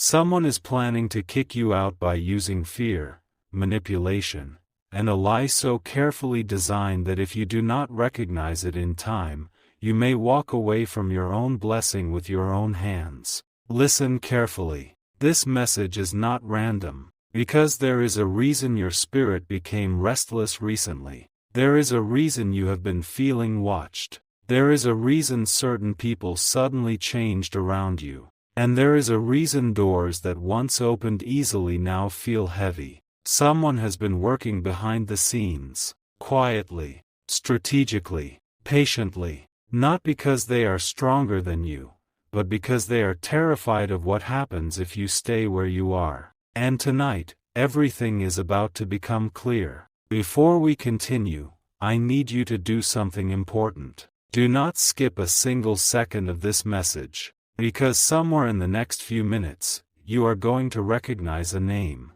Someone is planning to kick you out by using fear, manipulation, and a lie so carefully designed that if you do not recognize it in time, you may walk away from your own blessing with your own hands. Listen carefully. This message is not random, because there is a reason your spirit became restless recently. There is a reason you have been feeling watched. There is a reason certain people suddenly changed around you. And there is a reason doors that once opened easily now feel heavy. Someone has been working behind the scenes, quietly, strategically, patiently, not because they are stronger than you, but because they are terrified of what happens if you stay where you are. And tonight, everything is about to become clear. Before we continue, I need you to do something important. Do not skip a single second of this message, because somewhere in the next few minutes, you are going to recognize a name,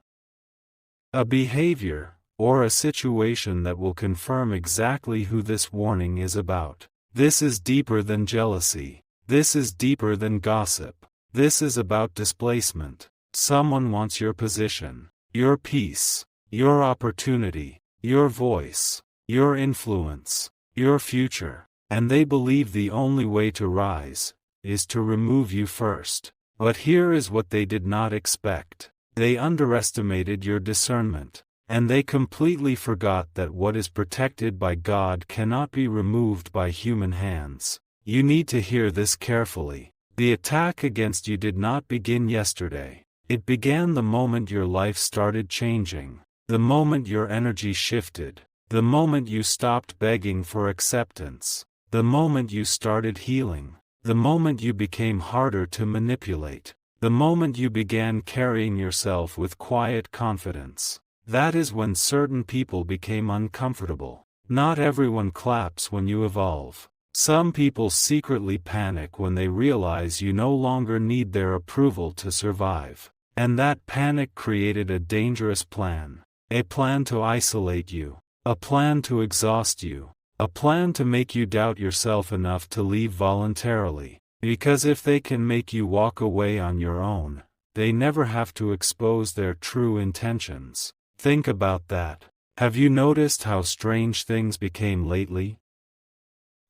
a behavior, or a situation that will confirm exactly who this warning is about. This is deeper than jealousy. This is deeper than gossip. This is about displacement. Someone wants your position, your peace, your opportunity, your voice, your influence, your future, and they believe the only way to rise is to remove you first. But here is what they did not expect. They underestimated your discernment, and they completely forgot that what is protected by God cannot be removed by human hands. You need to hear this carefully. The attack against you did not begin yesterday. It began the moment your life started changing, the moment your energy shifted, the moment you stopped begging for acceptance, the moment you started healing, the moment you became harder to manipulate, the moment you began carrying yourself with quiet confidence. That is when certain people became uncomfortable. Not everyone claps when you evolve. Some people secretly panic when they realize you no longer need their approval to survive. And that panic created a dangerous plan. A plan to isolate you. A plan to exhaust you. A plan to make you doubt yourself enough to leave voluntarily. Because if they can make you walk away on your own, they never have to expose their true intentions. Think about that. Have you noticed how strange things became lately?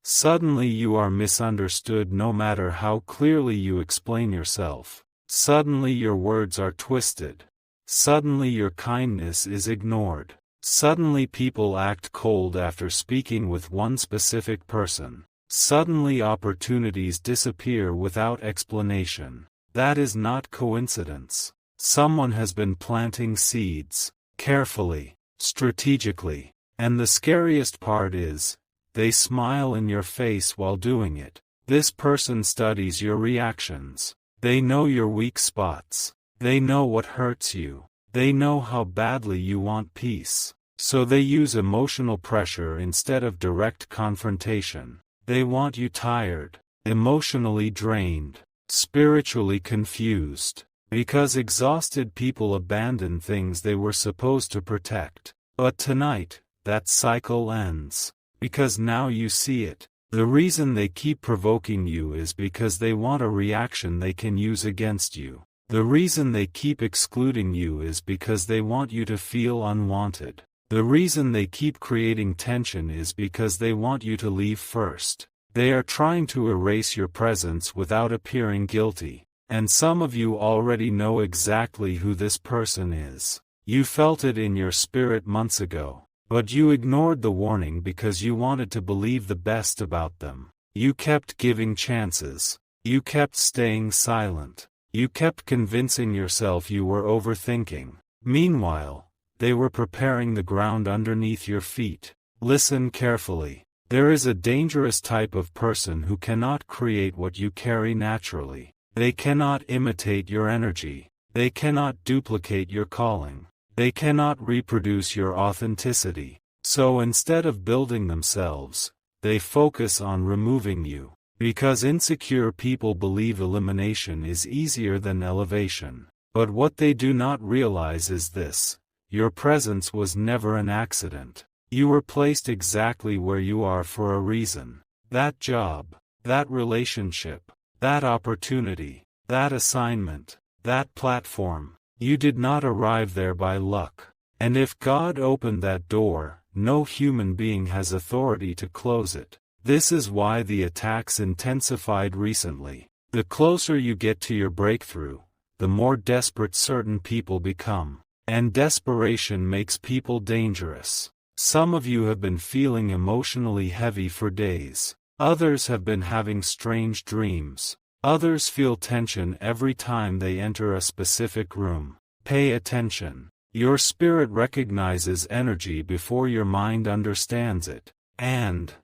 Suddenly you are misunderstood no matter how clearly you explain yourself. Suddenly your words are twisted. Suddenly your kindness is ignored. Suddenly people act cold after speaking with one specific person. Suddenly opportunities disappear without explanation. That is not coincidence. Someone has been planting seeds, carefully, strategically, and the scariest part is, they smile in your face while doing it. This person studies your reactions. They know your weak spots. They know what hurts you. They know how badly you want peace. So they use emotional pressure instead of direct confrontation. They want you tired, emotionally drained, spiritually confused. Because exhausted people abandon things they were supposed to protect. But tonight, that cycle ends. Because now you see it. The reason they keep provoking you is because they want a reaction they can use against you. The reason they keep excluding you is because they want you to feel unwanted. The reason they keep creating tension is because they want you to leave first. They are trying to erase your presence without appearing guilty. And some of you already know exactly who this person is. You felt it in your spirit months ago. But you ignored the warning because you wanted to believe the best about them. You kept giving chances. You kept staying silent. You kept convincing yourself you were overthinking. Meanwhile, they were preparing the ground underneath your feet. Listen carefully. There is a dangerous type of person who cannot create what you carry naturally. They cannot imitate your energy. They cannot duplicate your calling. They cannot reproduce your authenticity. So instead of building themselves, they focus on removing you. Because insecure people believe elimination is easier than elevation. But what they do not realize is this: your presence was never an accident. You were placed exactly where you are for a reason. That job, that relationship, that opportunity, that assignment, that platform. You did not arrive there by luck. And if God opened that door, no human being has authority to close it. This is why the attacks intensified recently. The closer you get to your breakthrough, the more desperate certain people become. And desperation makes people dangerous. Some of you have been feeling emotionally heavy for days. Others have been having strange dreams. Others feel tension every time they enter a specific room. Pay attention. Your spirit recognizes energy before your mind understands it. And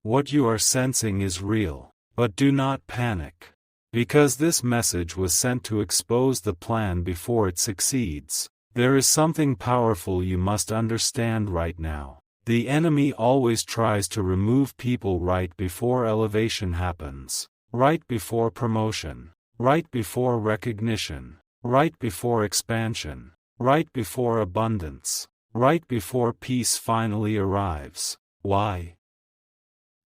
what you are sensing is real. But do not panic. Because this message was sent to expose the plan before it succeeds. There is something powerful you must understand right now. The enemy always tries to remove people right before elevation happens. Right before promotion. Right before recognition. Right before expansion. Right before abundance. Right before peace finally arrives. Why?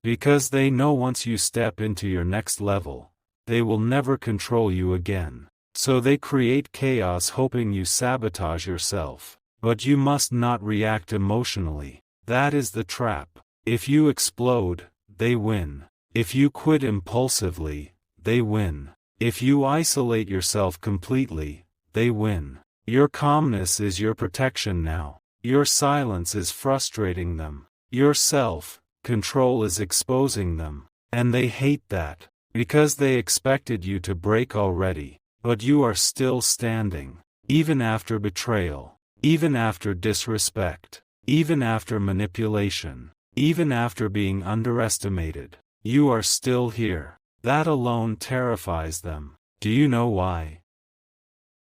Because they know once you step into your next level, they will never control you again. So they create chaos hoping you sabotage yourself. But you must not react emotionally. That is the trap. If you explode, they win. If you quit impulsively, they win. If you isolate yourself completely, they win. Your calmness is your protection now. Your silence is frustrating them. Your self-control is exposing them. And they hate that, because they expected you to break already. But you are still standing. Even after betrayal. Even after disrespect. Even after manipulation. Even after being underestimated. You are still here. That alone terrifies them. Do you know why?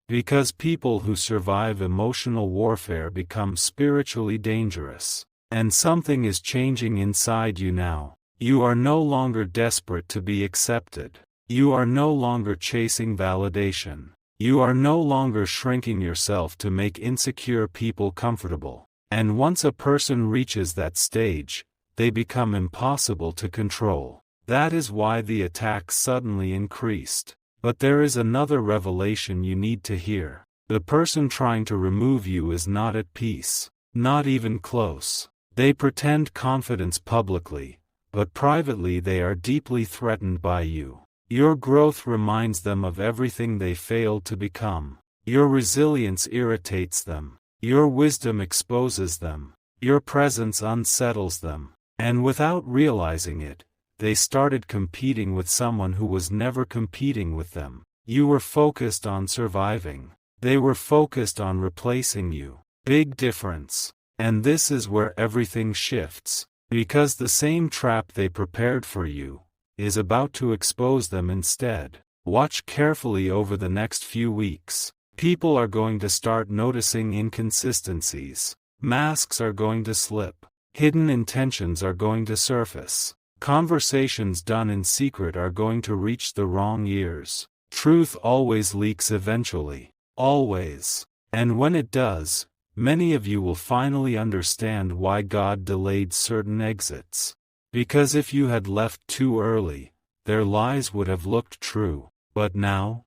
Because people who survive emotional warfare become spiritually dangerous. And something is changing inside you now. You are no longer desperate to be accepted. You are no longer chasing validation. You are no longer shrinking yourself to make insecure people comfortable. And once a person reaches that stage, they become impossible to control. That is why the attacks suddenly increased. But there is another revelation you need to hear. The person trying to remove you is not at peace. Not even close. They pretend confidence publicly, but privately they are deeply threatened by you. Your growth reminds them of everything they failed to become. Your resilience irritates them. Your wisdom exposes them. Your presence unsettles them. And without realizing it, they started competing with someone who was never competing with them. You were focused on surviving. They were focused on replacing you. Big difference. And this is where everything shifts. Because the same trap they prepared for you is about to expose them instead. Watch carefully over the next few weeks. People are going to start noticing inconsistencies. Masks are going to slip. Hidden intentions are going to surface. Conversations done in secret are going to reach the wrong ears. Truth always leaks eventually. Always. And when it does, many of you will finally understand why God delayed certain exits. Because if you had left too early, their lies would have looked true. But now?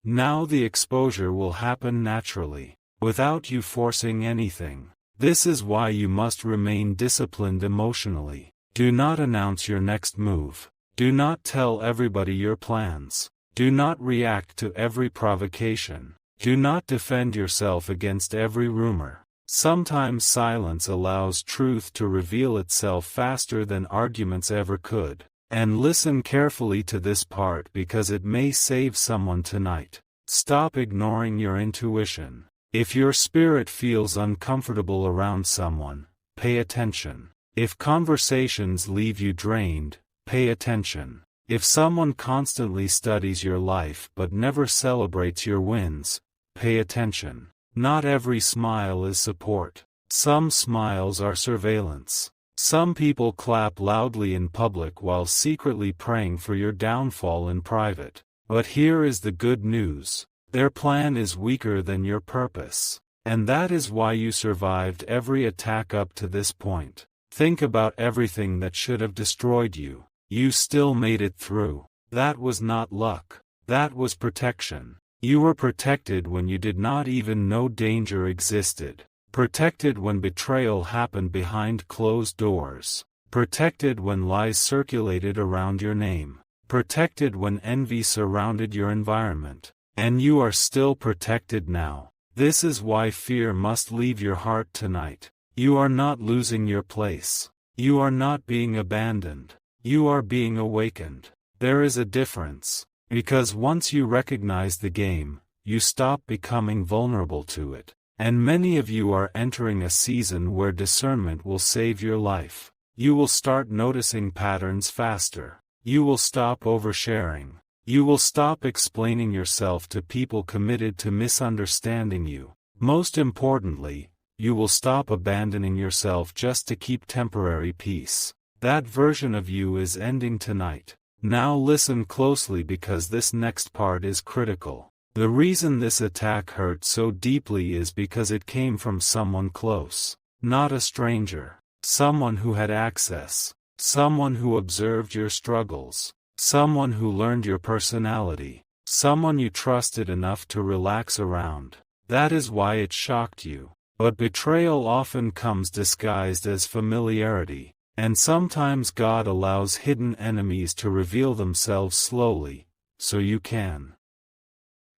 Now the exposure will happen naturally, without you forcing anything. This is why you must remain disciplined emotionally. Do not announce your next move. Do not tell everybody your plans. Do not react to every provocation. Do not defend yourself against every rumor. Sometimes silence allows truth to reveal itself faster than arguments ever could. And listen carefully to this part because it may save someone tonight. Stop ignoring your intuition. If your spirit feels uncomfortable around someone, pay attention. If conversations leave you drained, pay attention. If someone constantly studies your life but never celebrates your wins, pay attention. Not every smile is support. Some smiles are surveillance. Some people clap loudly in public while secretly praying for your downfall in private. But here is the good news. Their plan is weaker than your purpose. And that is why you survived every attack up to this point. Think about everything that should have destroyed you. You still made it through. That was not luck. That was protection. You were protected when you did not even know danger existed. Protected when betrayal happened behind closed doors. Protected when lies circulated around your name. Protected when envy surrounded your environment. And you are still protected now. This is why fear must leave your heart tonight. You are not losing your place. You are not being abandoned. You are being awakened. There is a difference. Because once you recognize the game, you stop becoming vulnerable to it. And many of you are entering a season where discernment will save your life. You will start noticing patterns faster. You will stop oversharing. You will stop explaining yourself to people committed to misunderstanding you. Most importantly, you will stop abandoning yourself just to keep temporary peace. That version of you is ending tonight. Now listen closely because this next part is critical. The reason this attack hurt so deeply is because it came from someone close. Not a stranger. Someone who had access. Someone who observed your struggles. Someone who learned your personality. Someone you trusted enough to relax around. That is why it shocked you. But betrayal often comes disguised as familiarity. And sometimes God allows hidden enemies to reveal themselves slowly, so you can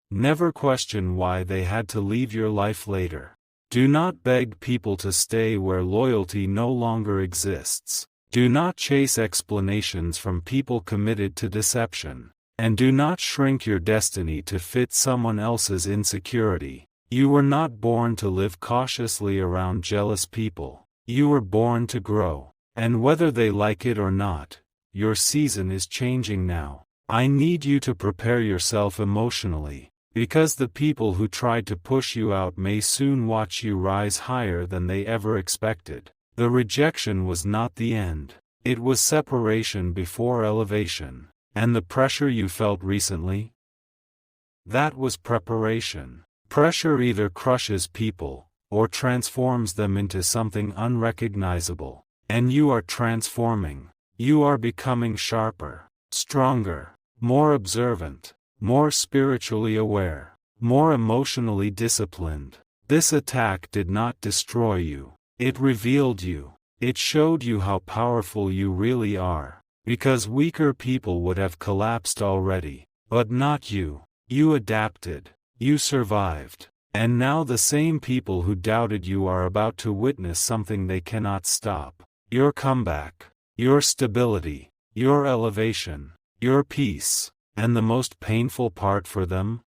never question why they had to leave your life later. Do not beg people to stay where loyalty no longer exists. Do not chase explanations from people committed to deception. And do not shrink your destiny to fit someone else's insecurity. You were not born to live cautiously around jealous people. You were born to grow. And whether they like it or not, your season is changing now. I need you to prepare yourself emotionally, because the people who tried to push you out may soon watch you rise higher than they ever expected. The rejection was not the end. It was separation before elevation. And the pressure you felt recently? That was preparation. Pressure either crushes people, or transforms them into something unrecognizable. And you are transforming. You are becoming sharper, stronger, more observant, more spiritually aware, more emotionally disciplined. This attack did not destroy you. It revealed you. It showed you how powerful you really are. Because weaker people would have collapsed already. But not you. You adapted. You survived. And now the same people who doubted you are about to witness something they cannot stop. Your comeback, your stability, your elevation, your peace, and the most painful part for them?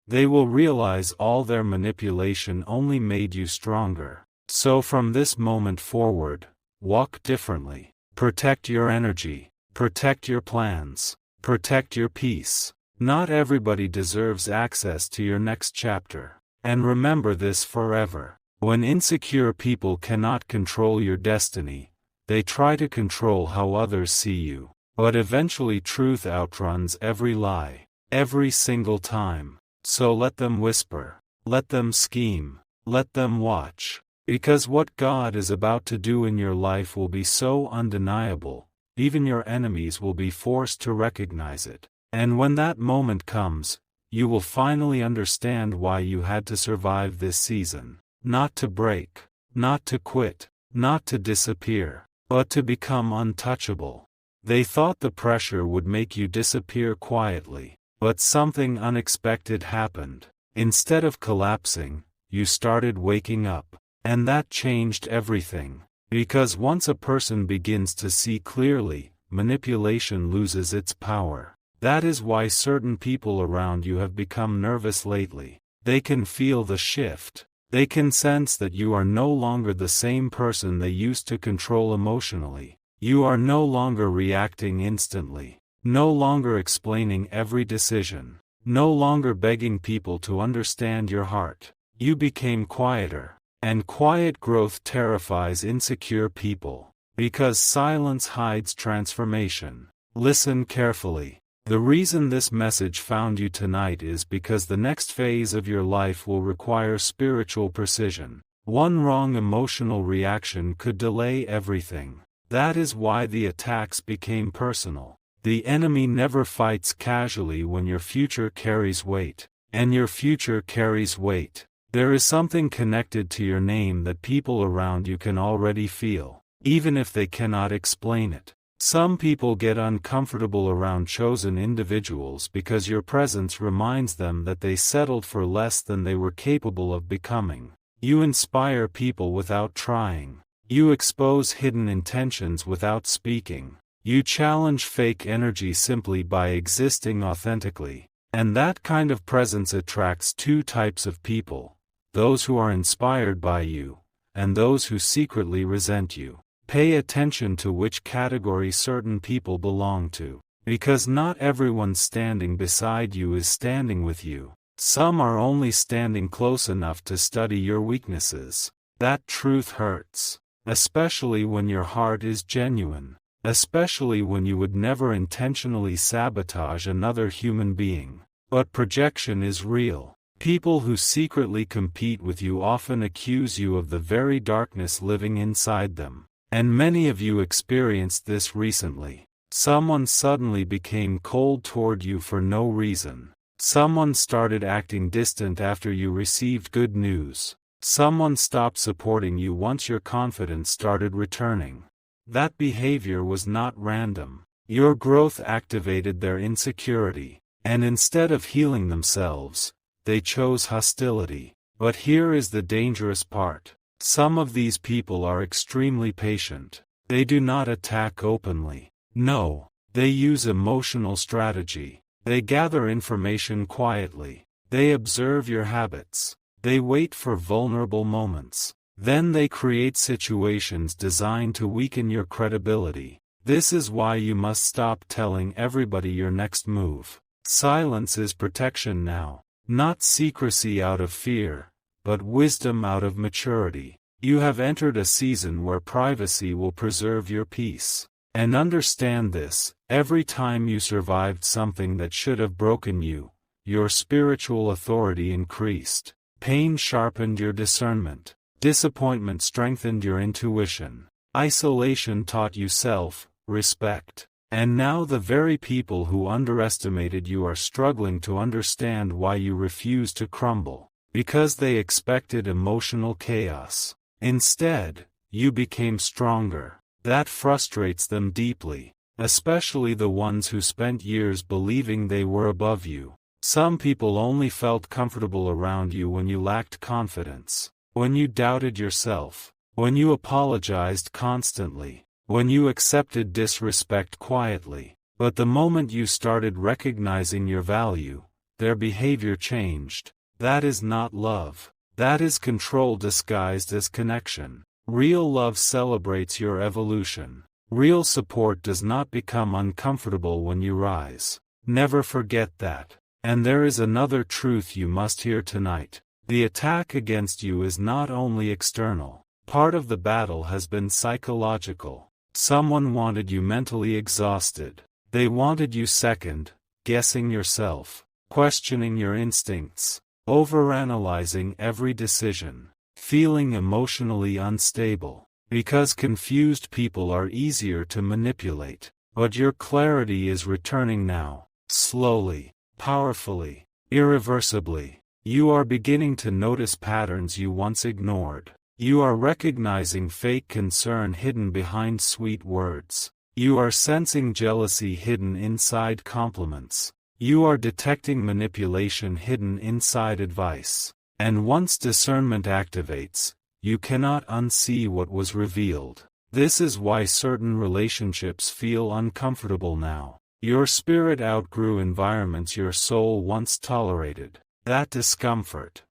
They will realize all their manipulation only made you stronger. So from this moment forward, walk differently. Protect your energy. Protect your plans. Protect your peace. Not everybody deserves access to your next chapter. And remember this forever. When insecure people cannot control your destiny, they try to control how others see you. But eventually truth outruns every lie, every single time. So let them whisper, let them scheme, let them watch. Because what God is about to do in your life will be so undeniable, even your enemies will be forced to recognize it. And when that moment comes, you will finally understand why you had to survive this season. Not to break, not to quit, not to disappear, but to become untouchable. They thought the pressure would make you disappear quietly, but something unexpected happened. Instead of collapsing, you started waking up, and that changed everything. Because once a person begins to see clearly, manipulation loses its power. That is why certain people around you have become nervous lately. They can feel the shift. They can sense that you are no longer the same person they used to control emotionally. You are no longer reacting instantly. No longer explaining every decision. No longer begging people to understand your heart. You became quieter. And quiet growth terrifies insecure people. Because silence hides transformation. Listen carefully. The reason this message found you tonight is because the next phase of your life will require spiritual precision. One wrong emotional reaction could delay everything. That is why the attacks became personal. The enemy never fights casually when your future carries weight. And your future carries weight. There is something connected to your name that people around you can already feel, even if they cannot explain it. Some people get uncomfortable around chosen individuals because your presence reminds them that they settled for less than they were capable of becoming. You inspire people without trying. You expose hidden intentions without speaking. You challenge fake energy simply by existing authentically. And that kind of presence attracts two types of people: those who are inspired by you, and those who secretly resent you. Pay attention to which category certain people belong to, because not everyone standing beside you is standing with you. Some are only standing close enough to study your weaknesses. That truth hurts, especially when your heart is genuine. Especially when you would never intentionally sabotage another human being. But projection is real. People who secretly compete with you often accuse you of the very darkness living inside them. And many of you experienced this recently. Someone suddenly became cold toward you for no reason. Someone started acting distant after you received good news. Someone stopped supporting you once your confidence started returning. That behavior was not random. Your growth activated their insecurity, and instead of healing themselves, they chose hostility. But here is the dangerous part. Some of these people are extremely patient. They do not attack openly. No, they use emotional strategy. They gather information quietly. They observe your habits. They wait for vulnerable moments. Then they create situations designed to weaken your credibility. This is why you must stop telling everybody your next move. Silence is protection now. Not secrecy out of fear, but wisdom out of maturity. You have entered a season where privacy will preserve your peace. And understand this: every time you survived something that should have broken you, your spiritual authority increased. Pain sharpened your discernment. Disappointment strengthened your intuition. Isolation taught you self-respect. And now the very people who underestimated you are struggling to understand why you refuse to crumble. Because they expected emotional chaos. Instead, you became stronger. That frustrates them deeply. Especially the ones who spent years believing they were above you. Some people only felt comfortable around you when you lacked confidence. When you doubted yourself, when you apologized constantly, when you accepted disrespect quietly. But the moment you started recognizing your value, their behavior changed. That is not love. That is control disguised as connection. Real love celebrates your evolution. Real support does not become uncomfortable when you rise. Never forget that. And there is another truth you must hear tonight. The attack against you is not only external. Part of the battle has been psychological. Someone wanted you mentally exhausted. They wanted you second, guessing yourself, questioning your instincts, overanalyzing every decision, feeling emotionally unstable. Because confused people are easier to manipulate. But your clarity is returning now, slowly, powerfully, irreversibly. You are beginning to notice patterns you once ignored. You are recognizing fake concern hidden behind sweet words. You are sensing jealousy hidden inside compliments. You are detecting manipulation hidden inside advice. And once discernment activates, you cannot unsee what was revealed. This is why certain relationships feel uncomfortable now. Your spirit outgrew environments your soul once tolerated. That discomfort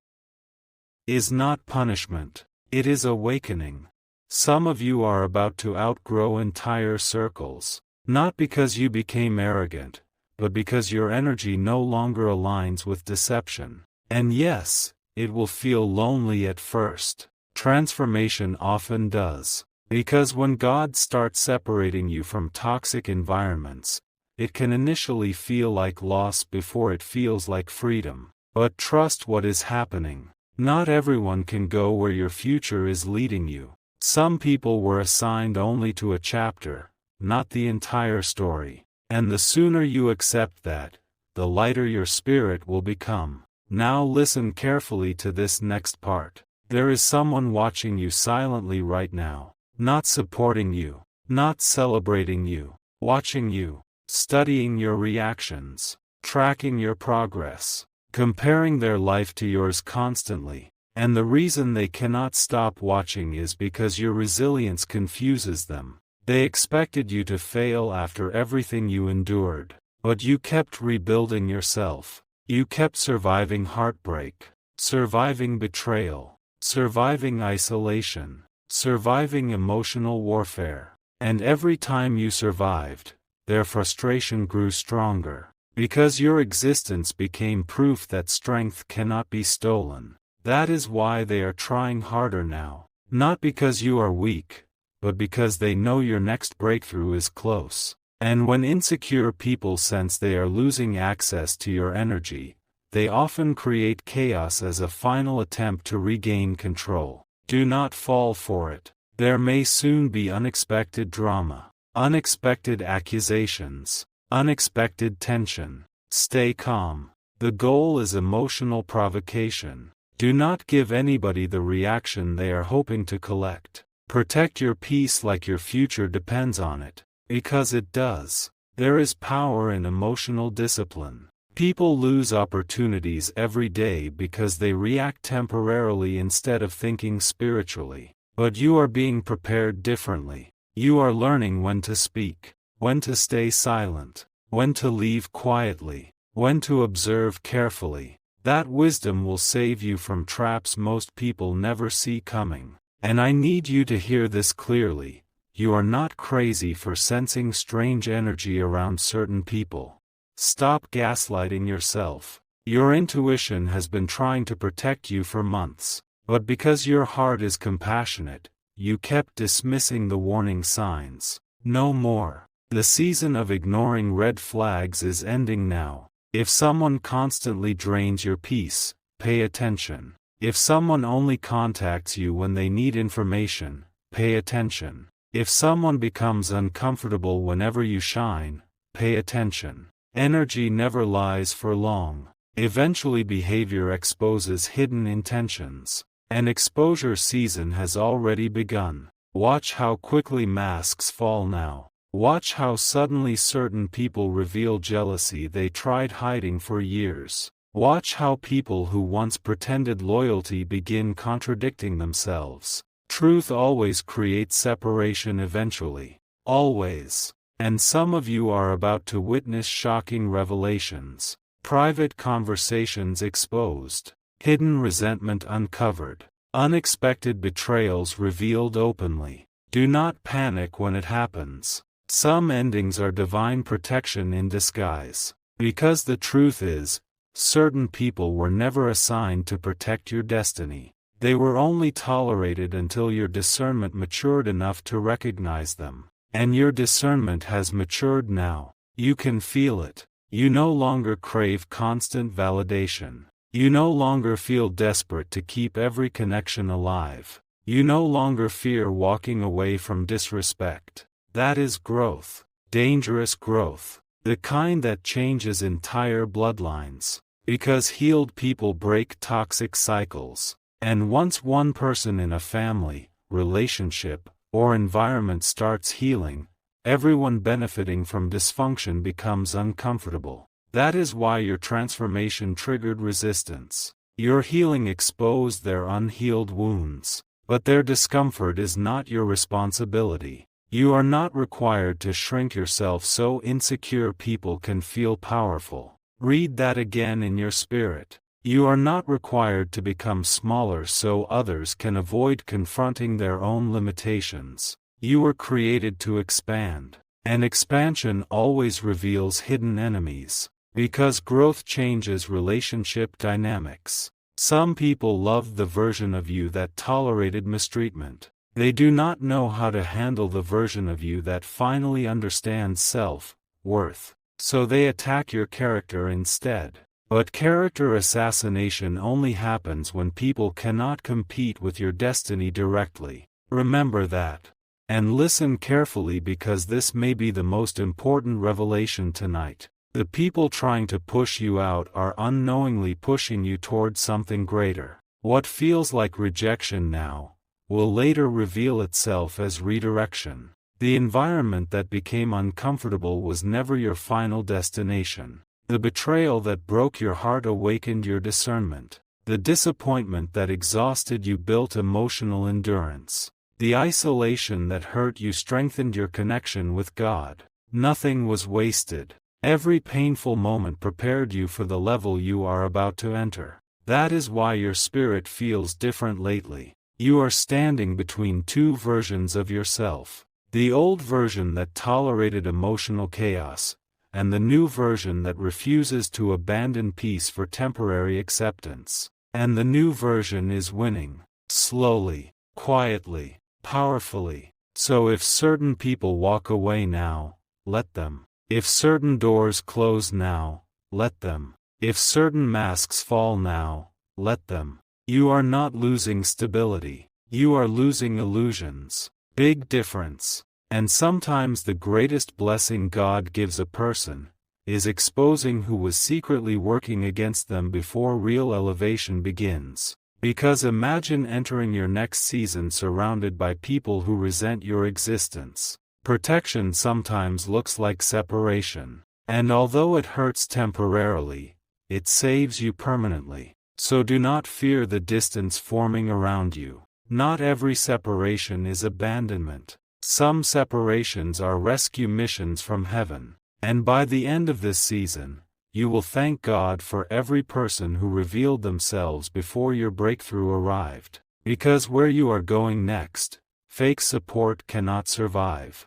is not punishment, it is awakening. Some of you are about to outgrow entire circles, not because you became arrogant, but because your energy no longer aligns with deception. And yes, it will feel lonely at first. Transformation often does. Because when God starts separating you from toxic environments, it can initially feel like loss before it feels like freedom. But trust what is happening. Not everyone can go where your future is leading you. Some people were assigned only to a chapter, not the entire story. And the sooner you accept that, the lighter your spirit will become. Now listen carefully to this next part. There is someone watching you silently right now, not supporting you, not celebrating you, watching you, studying your reactions, tracking your progress, comparing their life to yours constantly. And the reason they cannot stop watching is because your resilience confuses them. They expected you to fail after everything you endured, but you kept rebuilding yourself. You kept surviving heartbreak, surviving betrayal, surviving isolation, surviving emotional warfare. And every time you survived, their frustration grew stronger, because your existence became proof that strength cannot be stolen. That is why they are trying harder now, not because you are weak, but because they know your next breakthrough is close. And when insecure people sense they are losing access to your energy, they often create chaos as a final attempt to regain control. Do not fall for it. There may soon be unexpected drama, unexpected accusations, unexpected tension. Stay calm. The goal is emotional provocation. Do not give anybody the reaction they are hoping to collect. Protect your peace like your future depends on it. Because it does. There is power in emotional discipline. People lose opportunities every day because they react temporarily instead of thinking spiritually. But you are being prepared differently. You are learning when to speak, when to stay silent, when to leave quietly, when to observe carefully. That wisdom will save you from traps most people never see coming. And I need you to hear this clearly. You are not crazy for sensing strange energy around certain people. Stop gaslighting yourself. Your intuition has been trying to protect you for months, but because your heart is compassionate, you kept dismissing the warning signs. No more. The season of ignoring red flags is ending now. If someone constantly drains your peace, pay attention. If someone only contacts you when they need information, pay attention. If someone becomes uncomfortable whenever you shine, pay attention. Energy never lies for long. Eventually behavior exposes hidden intentions. An exposure season has already begun. Watch how quickly masks fall now. Watch how suddenly certain people reveal jealousy they tried hiding for years. Watch how people who once pretended loyalty begin contradicting themselves. Truth always creates separation eventually. Always. And some of you are about to witness shocking revelations. Private conversations exposed. Hidden resentment uncovered. Unexpected betrayals revealed openly. Do not panic when it happens. Some endings are divine protection in disguise. Because the truth is, certain people were never assigned to protect your destiny. They were only tolerated until your discernment matured enough to recognize them. And your discernment has matured now. You can feel it. You no longer crave constant validation. You no longer feel desperate to keep every connection alive. You no longer fear walking away from disrespect. That is growth. Dangerous growth. The kind that changes entire bloodlines. Because healed people break toxic cycles. And once one person in a family, relationship, or environment starts healing, everyone benefiting from dysfunction becomes uncomfortable. That is why your transformation triggered resistance. Your healing exposed their unhealed wounds. But their discomfort is not your responsibility. You are not required to shrink yourself so insecure people can feel powerful. Read that again in your spirit. You are not required to become smaller so others can avoid confronting their own limitations. You were created to expand. And expansion always reveals hidden enemies. Because growth changes relationship dynamics. Some people loved the version of you that tolerated mistreatment. They do not know how to handle the version of you that finally understands self-worth. So they attack your character instead. But character assassination only happens when people cannot compete with your destiny directly. Remember that. And listen carefully, because this may be the most important revelation tonight. The people trying to push you out are unknowingly pushing you toward something greater. What feels like rejection now will later reveal itself as redirection. The environment that became uncomfortable was never your final destination. The betrayal that broke your heart awakened your discernment. The disappointment that exhausted you built emotional endurance. The isolation that hurt you strengthened your connection with God. Nothing was wasted. Every painful moment prepared you for the level you are about to enter. That is why your spirit feels different lately. You are standing between two versions of yourself. The old version that tolerated emotional chaos, and the new version that refuses to abandon peace for temporary acceptance. And the new version is winning. Slowly, quietly, powerfully. So if certain people walk away now, let them. If certain doors close now, let them. If certain masks fall now, let them. You are not losing stability. You are losing illusions. Big difference. And sometimes the greatest blessing God gives a person is exposing who was secretly working against them before real elevation begins. Because imagine entering your next season surrounded by people who resent your existence. Protection sometimes looks like separation. And although it hurts temporarily, it saves you permanently. So do not fear the distance forming around you. Not every separation is abandonment. Some separations are rescue missions from heaven. And by the end of this season, you will thank God for every person who revealed themselves before your breakthrough arrived. Because where you are going next, fake support cannot survive.